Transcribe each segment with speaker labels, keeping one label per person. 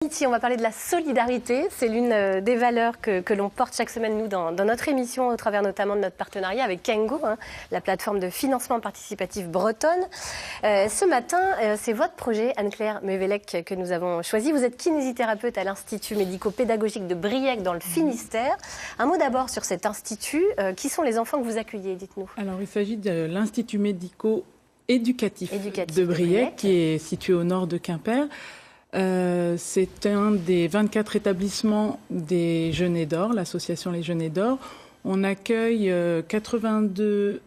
Speaker 1: On va parler de la solidarité. C'est l'une des valeurs que l'on porte chaque semaine, nous, dans notre émission, au travers notamment de notre partenariat avec Kengo, la plateforme de financement participatif bretonne. Ce matin, c'est votre projet, Anne-Claire Mevelec, que nous avons choisi. Vous êtes kinésithérapeute à l'Institut médico-pédagogique de Briec, dans le Finistère. Un mot d'abord sur cet institut. Qui sont les enfants que vous accueillez, dites-nous?
Speaker 2: Alors, il s'agit de l'Institut médico-éducatif de Briec, qui est situé au nord de Quimper. C'est un des 24 établissements des Genêts d'Or, l'association Les Genêts d'Or. On accueille 82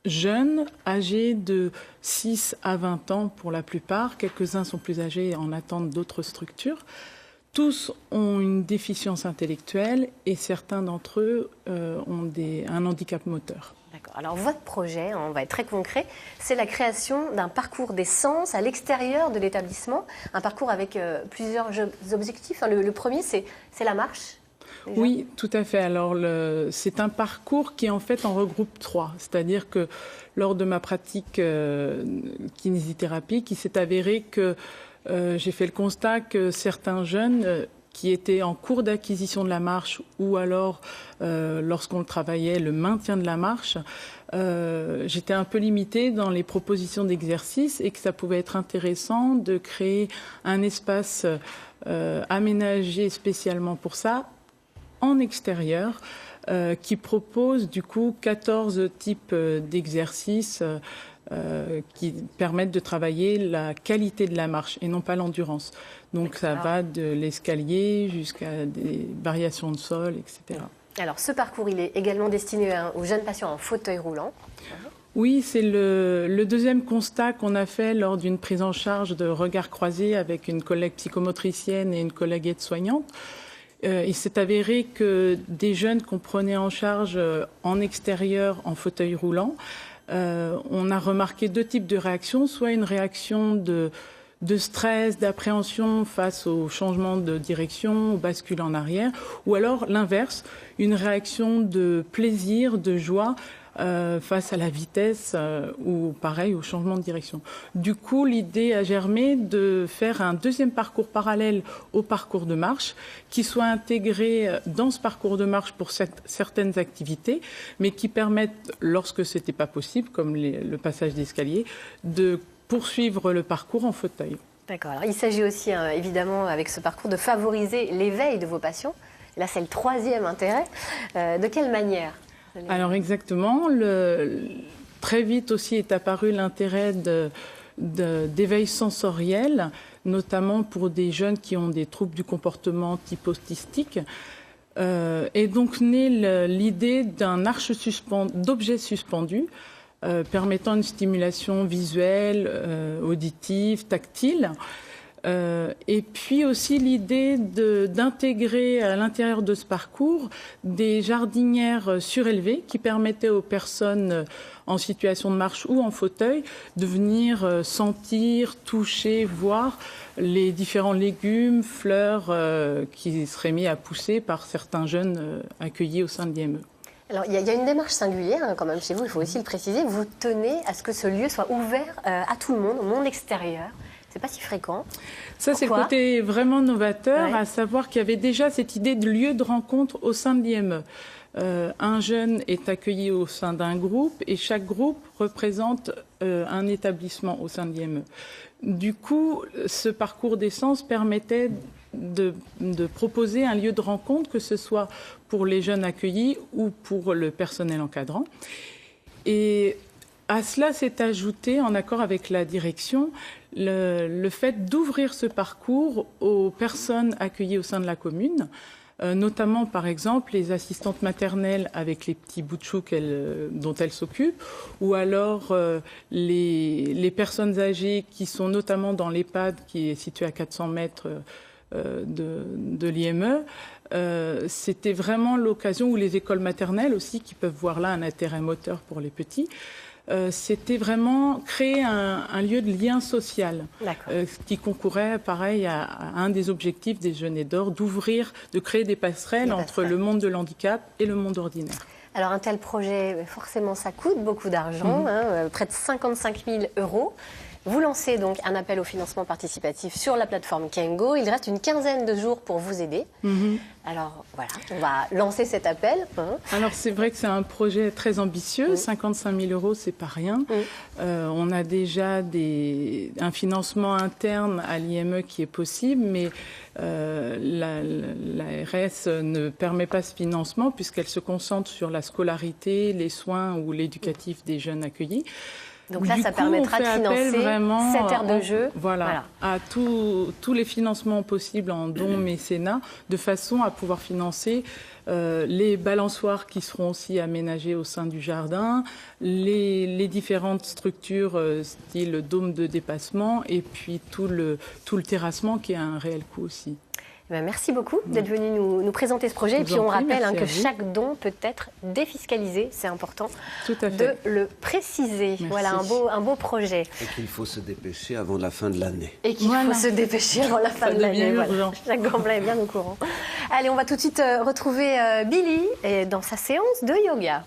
Speaker 2: jeunes âgés de 6 à 20 ans pour la plupart. Quelques-uns sont plus âgés en attente d'autres structures. Tous ont une déficience intellectuelle et certains d'entre eux ont un handicap moteur.
Speaker 1: D'accord. Alors votre projet, on va être très concret, c'est la création d'un parcours des sens à l'extérieur de l'établissement, un parcours avec plusieurs objectifs. Le premier, c'est la marche. Déjà.
Speaker 2: Oui, tout à fait. Alors c'est un parcours qui en fait en regroupe 3, c'est-à-dire que lors de ma pratique kinésithérapie, il s'est avéré que j'ai fait le constat que certains jeunes qui étaient en cours d'acquisition de la marche ou alors lorsqu'on travaillait le maintien de la marche, j'étais un peu limitée dans les propositions d'exercice et que ça pouvait être intéressant de créer un espace aménagé spécialement pour ça, en extérieur, qui propose du coup 14 types d'exercices qui permettent de travailler la qualité de la marche et non pas l'endurance. Donc ça va de l'escalier jusqu'à des variations de sol, etc.
Speaker 1: Alors ce parcours, il est également destiné aux jeunes patients en fauteuil roulant.
Speaker 2: Oui, c'est le deuxième constat qu'on a fait lors d'une prise en charge de regard croisé avec une collègue psychomotricienne et une collègue aide-soignante. Il s'est avéré que des jeunes qu'on prenait en charge en extérieur, en fauteuil roulant, on a remarqué deux types de réactions, soit une réaction de stress, d'appréhension face au changement de direction, au bascule en arrière, ou alors l'inverse, une réaction de plaisir, de joie face à la vitesse ou pareil au changement de direction. Du coup, l'idée a germé de faire un deuxième parcours parallèle au parcours de marche qui soit intégré dans ce parcours de marche pour certaines activités, mais qui permettent, lorsque ce n'était pas possible, comme le passage d'escalier, de poursuivre le parcours en fauteuil.
Speaker 1: D'accord. Alors, il s'agit aussi, évidemment, avec ce parcours, de favoriser l'éveil de vos patients. Là, c'est le troisième intérêt. De quelle manière ?
Speaker 2: Alors exactement. Très vite aussi est apparu l'intérêt d'éveil sensoriel, notamment pour des jeunes qui ont des troubles du comportement type autistique. Et donc naît l'idée d'un arche d'objets suspendus, permettant une stimulation visuelle, auditive, tactile. Et puis aussi l'idée d'intégrer à l'intérieur de ce parcours des jardinières surélevées qui permettaient aux personnes en situation de marche ou en fauteuil de venir sentir, toucher, voir les différents légumes, fleurs qui seraient mis à pousser par certains jeunes accueillis au sein de l'IME.
Speaker 1: Alors, il y a une démarche singulière quand même chez vous, il faut aussi le préciser. Vous tenez à ce que ce lieu soit ouvert à tout le monde, au monde extérieur. C'est pas si fréquent.
Speaker 2: Ça, c'est le côté vraiment novateur, à savoir qu'il y avait déjà cette idée de lieu de rencontre au sein de l'IME. Un jeune est accueilli au sein d'un groupe et chaque groupe représente un établissement au sein de l'IME. Du coup, ce parcours d'essence permettait de proposer un lieu de rencontre, que ce soit pour les jeunes accueillis ou pour le personnel encadrant. Et à cela s'est ajouté, en accord avec la direction, le fait d'ouvrir ce parcours aux personnes accueillies au sein de la commune, notamment par exemple les assistantes maternelles avec les petits bouts de chou dont elles s'occupent, ou alors les personnes âgées qui sont notamment dans l'EHPAD qui est situé à 400 mètres de l'IME. C'était vraiment l'occasion, où les écoles maternelles aussi qui peuvent voir là un intérêt moteur pour les petits. C'était vraiment créer un lieu de lien social qui concourait, pareil, à un des objectifs des Genêts d'Or, de créer des passerelles entre le monde de l'handicap et le monde ordinaire.
Speaker 1: Alors un tel projet, forcément, ça coûte beaucoup d'argent, près de 55 000 €. Vous lancez donc un appel au financement participatif sur la plateforme Kengo. Il reste une quinzaine de jours pour vous aider. Alors voilà, on va lancer cet appel.
Speaker 2: Alors c'est vrai que c'est un projet très ambitieux. 55 000 €, c'est pas rien. On a déjà un financement interne à l'IME qui est possible, mais l'ARS ne permet pas ce financement puisqu'elle se concentre sur la scolarité, les soins ou l'éducatif des jeunes accueillis.
Speaker 1: Donc là, ça permettra de financer cette aire de jeu.
Speaker 2: Voilà, à tous les financements possibles en dons mécénat, de façon à pouvoir financer les balançoires qui seront aussi aménagées au sein du jardin, les différentes structures style dôme de dépassement et puis tout le terrassement qui a un réel coût aussi.
Speaker 1: Merci beaucoup d'être venu nous présenter ce projet. Et puis on rappelle que chaque don peut être défiscalisé. C'est important de le préciser. Merci. Voilà un beau projet.
Speaker 3: Et qu'il faut se dépêcher avant la fin de l'année.
Speaker 1: Et qu'il faut se dépêcher avant la fin de l'année. Voilà. Jacques Gamblin est bien au courant. Allez, on va tout de suite retrouver Billy dans sa séance de yoga.